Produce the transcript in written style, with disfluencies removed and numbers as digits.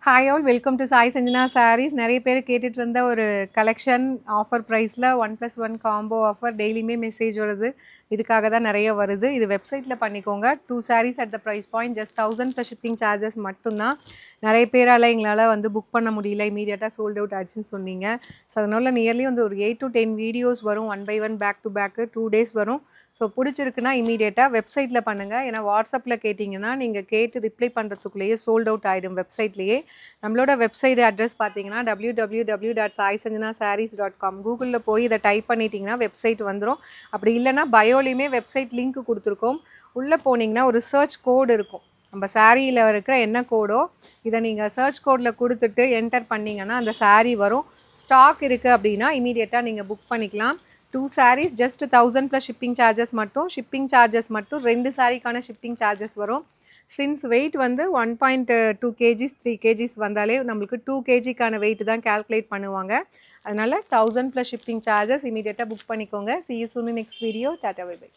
Hi all welcome to Sai Sanjana sarees. நிறைய பேர் கேட்டுட்டு இருந்த ஒரு கலெக்ஷன் ஆஃபர் ப்ரைஸில் 1+1 காம்போ ஆஃபர் டெய்லியுமே மெசேஜ் வருது. இதுக்காக தான் நிறைய வருது. இது வெப்சைட்டில் பண்ணிக்கோங்க. 2 sarees at the price point just 1000 plus shipping charges மட்டும்தான். நிறைய பேரால் எங்களால் புக் பண்ண முடியல, இமீடியட்டாக சோல்ட் அவுட் ஆச்சுன்னு சொன்னீங்க. ஸோ அதனால் நியர்லி ஒரு 8 to 10 வீடியோஸ் வரும், 1 by 1 back to back 2 days வரும். ஸோ பிடிச்சிருக்குன்னா இமீடியட்டாக வெப்சைட்டில் பண்ணுங்கள். ஏன்னா வாட்ஸ்அப்பில் கேட்டிங்கன்னா நீங்கள் கேட்டு ரிப்ளை பண்ணுறதுக்குள்ளேயே சோல்ட் அவுட் ஆகிடும் வெப்சைட்லேயே. நம்மளோட வெப்சைட் அட்ரஸ் பார்த்தீங்கன்னா www.saisanjanasarees.com. கூகுளில் போய் இதை டைப் பண்ணிட்டீங்கன்னா வெப்சைட் வந்துடும். அப்படி இல்லைனா பயோலையுமே வெப்சைட் லிங்க் கொடுத்துருக்கோம். உள்ளே போனீங்கன்னா ஒரு சர்ச் கோடு இருக்கும். நம்ம சாரியில் இருக்கிற என்ன கோடோ இதை நீங்கள் சர்ச் கோடில் கொடுத்துட்டு என்டர் பண்ணிங்கன்னா அந்த சாரீ வரும். ஸ்டாக் இருக்குது அப்படின்னா இமீடியட்டாக நீங்கள் புக் பண்ணிக்கலாம். 2 sarees just 1000 plus shipping charges மட்டும். ஷிப்பிங் சார்ஜஸ் மட்டும் 2 சாரீக்கான ஷிப்பிங் சார்ஜஸ் வரும். சின்ஸ் வெயிட் 1.2 kgs 3 kgs வந்தாலே நம்மளுக்கு 2 kgக்கான வெயிட் தான் கால்குலேட் பண்ணுவாங்க. அதனால் 1000 ப்ளஸ் ஷிப்பிங் சார்ஜஸ் இமீடியட்டாக புக் பண்ணிக்கோங்க. see you soon in next video. டாட்டா பை பை.